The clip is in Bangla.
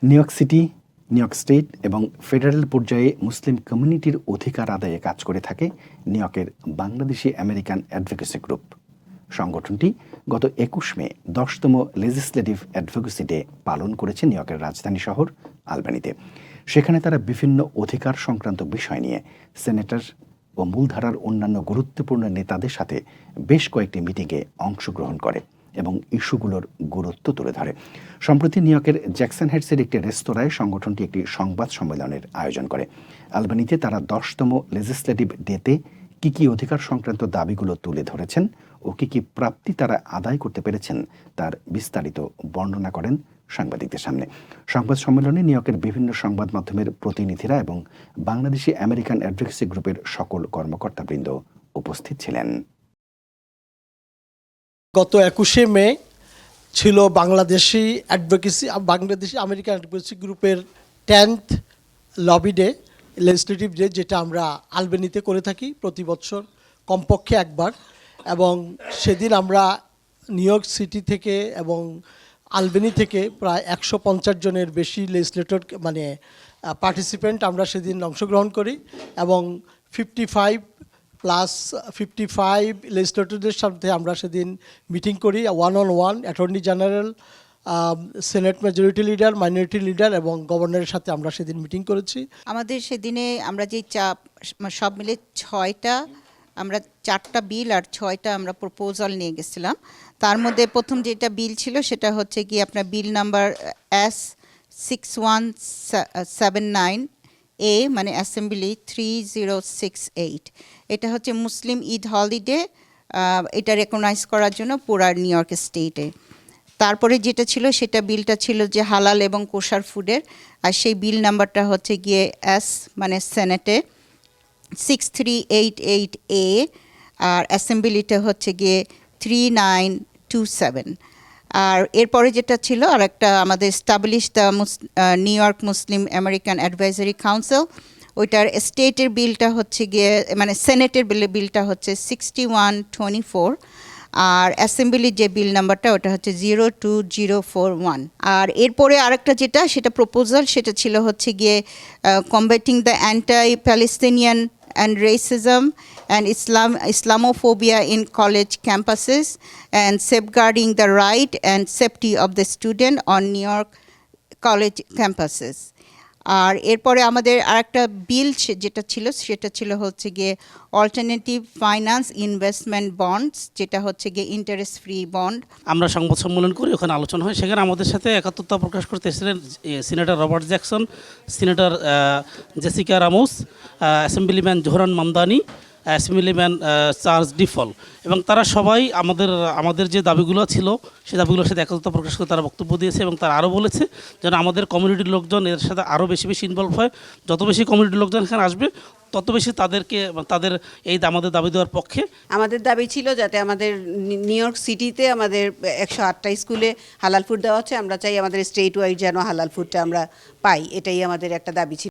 New York city, new York state এবং ফেডারেল পর্যায়ে মুসলিম কমিউনিটির অধিকার আদায়ে কাজ করে থাকে নিউ ইয়র্কের বাংলাদেশি আমেরিকান অ্যাডভোকেসি গ্রুপ। সংগঠনটি গত ২১ মে ১০তম লেজিসলেটিভ অ্যাডভোকেসি ডে পালন করেছে নিউ ইয়র্কের রাজধানী শহর আলবানিতে। সেখানে তারা বিভিন্ন অধিকার সংক্রান্ত বিষয় নিয়ে সেনেটর ও মূলধারার অন্যান্য গুরুত্বপূর্ণ নেতাদের সাথে বেশ কয়েকটি মিটিংয়ে অংশগ্রহণ করে এবং ইস্যুগুলোর গুরুত্ব তুলে ধরে। সম্প্রতি নিউ ইয়র্কের জ্যাকসন হেডসের একটি রেস্তোরাঁয় সংগঠনটি একটি সংবাদ সম্মেলনের আয়োজন করে। আলবানিতে তারা ১০তম লেজিসলেটিভ ডেতে কী কী অধিকার সংক্রান্ত দাবিগুলো তুলে ধরেছেন ও কী কী প্রাপ্তি তারা আদায় করতে পেরেছেন তার বিস্তারিত বর্ণনা করেন সাংবাদিকদের সামনে। সংবাদ সম্মেলনে নিউ ইয়র্কের বিভিন্ন সংবাদ মাধ্যমের প্রতিনিধিরা এবং বাংলাদেশি আমেরিকান অ্যাডভোকেসি গ্রুপের সকল কর্মকর্তাবৃন্দ উপস্থিত ছিলেন। গত ২১শে মে ছিল বাংলাদেশি আমেরিকান অ্যাডভোকেসি গ্রুপের 10th lobby day, legislative day, যেটা আমরা আলবেনিতে করে থাকি প্রতি বছর কমপক্ষে একবার। এবং সেদিন আমরা নিউ ইয়র্ক সিটি থেকে এবং আলবেনি থেকে প্রায় ১৫০ জনের বেশি লেজিসলেটর পার্টিসিপেন্ট আমরা সেদিন অংশগ্রহণ করি এবং 55 লেজিসলেটরদের সাথে আমরা সেদিন মিটিং করি, 1-on-1 attorney general, senate majority leader, minority leader এবং গভর্নরের সাথে আমরা সেদিন মিটিং করেছি। আমাদের সেদিনে আমরা যে সব মিলে 4টা বিল আর 6টা আমরা প্রপোজাল নিয়ে গেছিলাম। তার মধ্যে প্রথম যেটা বিল ছিল সেটা হচ্ছে কি আপনার বিল নাম্বার S6179 মানে অ্যাসেম্বলি 3068। এটা হচ্ছে মুসলিম ঈদ হলিডে, এটা রেকগনাইজ করার জন্য পুরা নিউ ইয়র্ক স্টেটে। তারপরে যেটা ছিল সেটা বিলটা ছিল যে হালাল এবং কোশার ফুডের, আর সেই বিল নাম্বারটা হচ্ছে গিয়ে মানে সেনেটে 6388A, আর অ্যাসেম্বলিটা হচ্ছে গিয়ে 3927। আর এরপরে যেটা ছিল আর একটা আমাদের establish the new York Muslim American advisory council, ওইটার স্টেটের বিলটা হচ্ছে গিয়ে মানে সেনেটের বিলটা হচ্ছে 6124, আর অ্যাসেম্বলির যে বিল নাম্বারটা ওটা হচ্ছে 02041। আর এরপরে আরেকটা যেটা সেটা প্রপোজাল, সেটা ছিল হচ্ছে গিয়ে combating the anti Palestinian and racism and Islamophobia in college campuses and safeguarding the right and safety of the student on New York college campuses. আর এরপরে আমাদের আরেকটা বিল যেটা ছিল সেটা ছিল হচ্ছে গিয়ে অল্টারনেটিভ ফাইন্যান্স ইনভেস্টমেন্ট বন্ডস, যেটা হচ্ছে গিয়ে ইন্টারেস্ট ফ্রি বন্ড। আমরা সংবাদ সম্মেলন করি, ওখানে আলোচনা হয়। সেখানে আমাদের সাথে একাত্মতা প্রকাশ করতে এসেছিলেন senator Robert Jackson, senator Jessica Ramos, assemblyman Zohran Mamdani, assemblyman Charles default, এবং তারা সবাই আমাদের যে দাবিগুলো ছিল সেই দাবিগুলোর সাথে একাত্মতা প্রকাশ করে তারা বক্তব্য দিয়েছে এবং তারা আরও বলেছে যেন আমাদের কমিউনিটির লোকজন এর সাথে আরও বেশি ইনভলভ হয়। যত বেশি কমিউনিটির লোকজন এখানে আসবে তত বেশি তাদের আমাদের দাবি দেওয়ার পক্ষে। আমাদের দাবি ছিল যাতে আমাদের নিউ ইয়র্ক সিটিতে আমাদের 108টা স্কুলে হালাল ফুড দেওয়া হচ্ছে, আমরা চাই আমাদের স্টেট ওয়াইড যেন হালাল ফুডটা আমরা পাই, এটাই আমাদের একটা দাবি ছিল।